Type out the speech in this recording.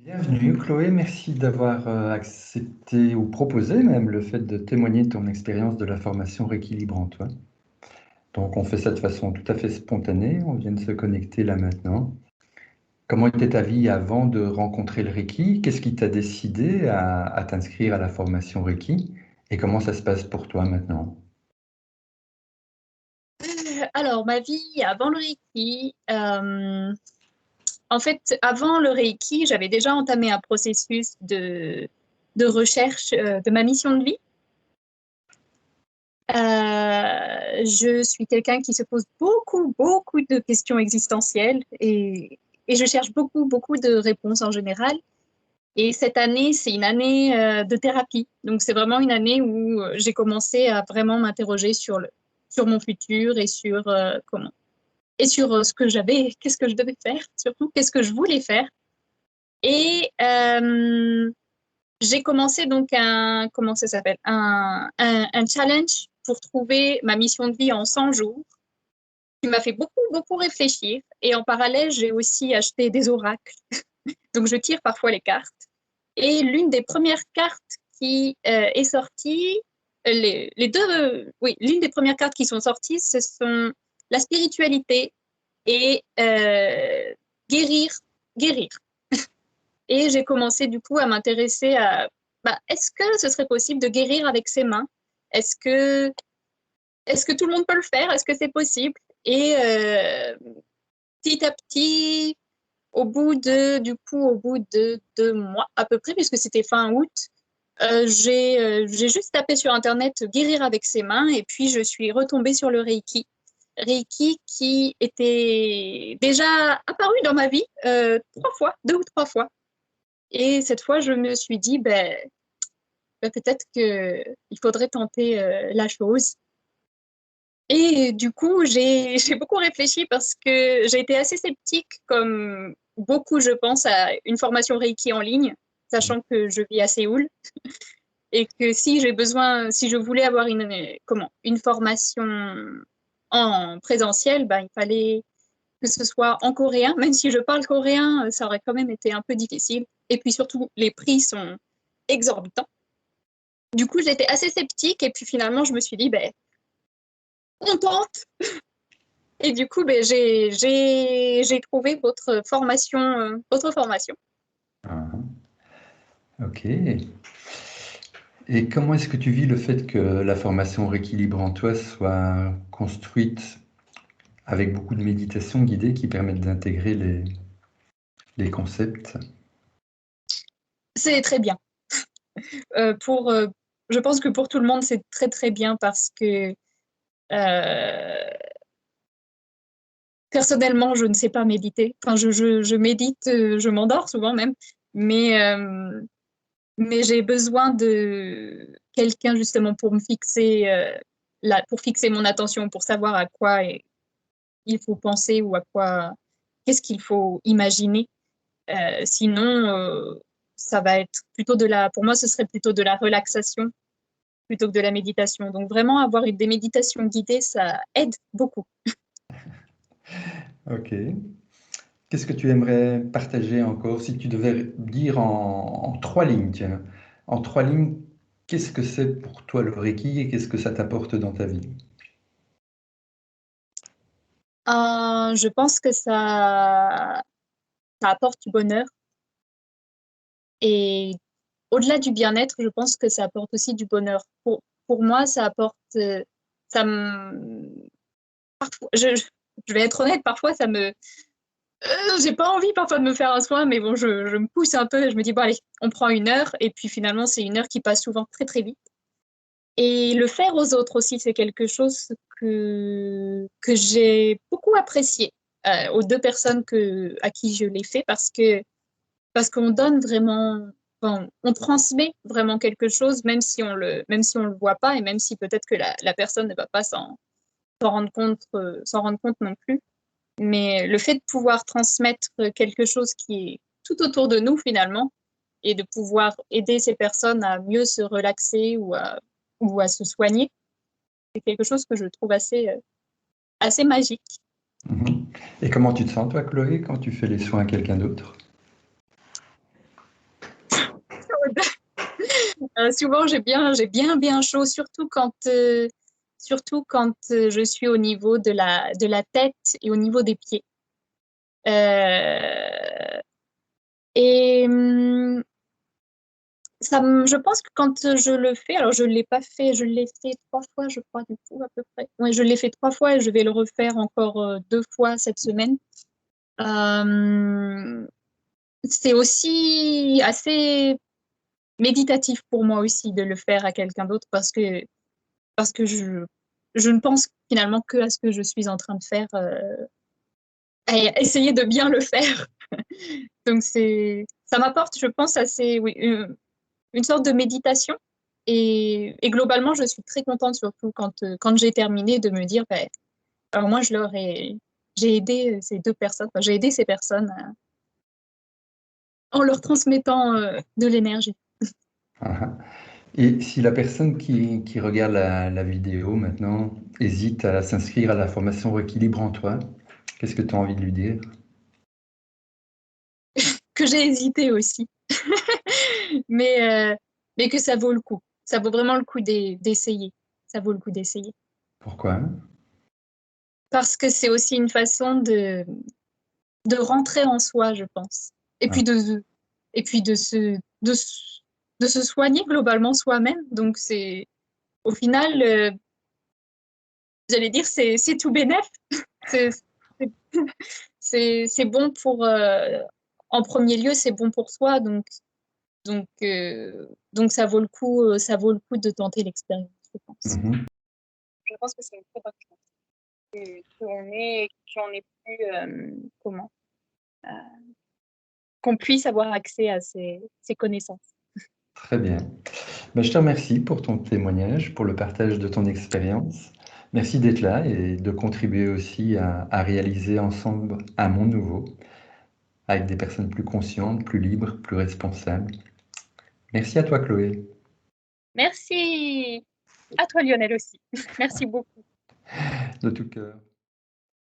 Bienvenue Chloé, merci d'avoir accepté ou proposé même le fait de témoigner de ton expérience de la formation Rééquilibre en toi. Donc on fait ça de façon tout à fait spontanée, on vient de se connecter là maintenant. Comment était ta vie avant de rencontrer le Reiki? Qu'est-ce qui t'a décidé à t'inscrire à la formation Reiki? Et comment ça se passe pour toi maintenant? Alors, ma vie avant le Reiki, en fait, avant le Reiki, j'avais déjà entamé un processus de recherche de ma mission de vie. Je suis quelqu'un qui se pose beaucoup de questions existentielles et je cherche beaucoup de réponses en général. Et cette année, c'est une année de thérapie. Donc, c'est vraiment une année où j'ai commencé à vraiment m'interroger sur mon futur et sur ce que j'avais, qu'est-ce que je devais faire, surtout qu'est-ce que je voulais faire. Et j'ai commencé donc comment ça s'appelle, un challenge pour trouver ma mission de vie en 100 jours, qui m'a fait beaucoup réfléchir. Et en parallèle, j'ai aussi acheté des oracles. Donc, je tire parfois les cartes. Et l'une des premières cartes qui est sortie, les deux, oui, l'une des premières cartes qui sont sorties, ce sont la spiritualité et guérir, guérir. Et j'ai commencé du coup à m'intéresser à, est-ce que ce serait possible de guérir avec ses mains? Est-ce que, est-ce que tout le monde peut le faire? Est-ce que c'est possible? Et petit à petit, au bout de 2 mois à peu près, puisque c'était fin août, j'ai juste tapé sur Internet guérir avec ses mains et puis je suis retombée sur le Reiki. Reiki qui était déjà apparu dans ma vie 3 fois, 2 ou 3 fois. Et cette fois, je me suis dit, peut-être qu'il faudrait tenter la chose. Et du coup, j'ai beaucoup réfléchi parce que j'ai été assez sceptique, comme beaucoup, je pense, à une formation Reiki en ligne, sachant que je vis à Séoul et que si je voulais avoir une formation en présentiel, il fallait que ce soit en coréen. Même si je parle coréen, ça aurait quand même été un peu difficile. Et puis surtout, les prix sont exorbitants. Du coup, j'étais assez sceptique et puis finalement, je me suis dit, on tente. Et du coup, j'ai trouvé votre formation, Ah, ok. Et comment est-ce que tu vis le fait que la formation Rééquilibre en toi soit construite avec beaucoup de méditations guidées qui permettent d'intégrer les concepts? C'est très bien. Pour, je pense que pour tout le monde, c'est très bien parce que euh, personnellement, je ne sais pas méditer. Enfin, je médite, je m'endors souvent même, mais, euh, mais j'ai besoin de quelqu'un justement pour me fixer, pour fixer mon attention, pour savoir à quoi il faut penser ou qu'est-ce qu'il faut imaginer. Sinon, ça va être pour moi, ce serait plutôt de la relaxation plutôt que de la méditation. Donc vraiment, avoir des méditations guidées, ça aide beaucoup. Ok. Qu'est-ce que tu aimerais partager encore si tu devais dire en 3 lignes, tiens, en 3 lignes, qu'est-ce que c'est pour toi le Reiki et qu'est-ce que ça t'apporte dans ta vie? Je pense que ça apporte du bonheur et au-delà du bien-être, je pense que ça apporte aussi du bonheur. Pour moi, ça apporte, ça me, parfois, je vais être honnête, parfois j'ai pas envie parfois de me faire un soin, mais bon, je me pousse un peu, je me dis, bon, allez, on prend 1 heure, et puis finalement, c'est 1 heure qui passe souvent très vite. Et le faire aux autres aussi, c'est quelque chose que j'ai beaucoup apprécié aux 2 personnes à qui je l'ai fait parce qu'on donne vraiment, enfin, on transmet vraiment quelque chose, même si on le voit pas et même si peut-être que la personne ne va pas s'en rendre compte non plus. Mais le fait de pouvoir transmettre quelque chose qui est tout autour de nous finalement et de pouvoir aider ces personnes à mieux se relaxer ou à se soigner, c'est quelque chose que je trouve assez magique. Mhm. Et comment tu te sens, toi, Chloé, quand tu fais les soins à quelqu'un d'autre? Souvent, j'ai bien chaud, surtout quand je suis au niveau de la tête et au niveau des pieds. Euh, et je pense que quand je le fais, alors je l'ai pas fait, je l'ai fait 3 fois, je crois, du coup, à peu près. Ouais, je l'ai fait 3 fois et je vais le refaire encore 2 fois cette semaine. Euh, c'est aussi assez méditatif pour moi aussi de le faire à quelqu'un d'autre parce que je ne pense finalement que à ce que je suis en train de faire et essayer de bien le faire. Donc ça m'apporte, je pense, assez, oui, une sorte de méditation. Et globalement, je suis très contente, surtout quand j'ai terminé, de me dire, ben, alors moi, j'ai aidé ces 2 personnes, enfin, j'ai aidé ces personnes en leur transmettant de l'énergie. Ah, ah. Et si la personne qui regarde la vidéo maintenant hésite à s'inscrire à la formation Rééquilibre en toi, qu'est-ce que tu as envie de lui dire? Que j'ai hésité aussi, mais, mais que ça vaut le coup. Ça vaut vraiment le coup d'essayer. Ça vaut le coup d'essayer. Pourquoi? Parce que c'est aussi une façon de rentrer en soi, je pense. Et Ah, puis et puis de se soigner globalement soi-même. Donc, au final, j'allais dire, c'est tout bénef. C'est c'est- c'est bon en premier lieu, c'est bon pour soi. Donc ça vaut le coup de tenter l'expérience, je pense. mhm. Je pense que c'est une très bonne chose. Qu'on ait plus, comment, euh, qu'on puisse avoir accès à ces connaissances. Très bien. Ben, je te remercie pour ton témoignage, pour le partage de ton expérience. Merci d'être là et de contribuer aussi à réaliser ensemble un monde nouveau, avec des personnes plus conscientes, plus libres, plus responsables. Merci à toi, Chloé, Merci à toi, Lionel, aussi. Merci beaucoup. de tout cœur.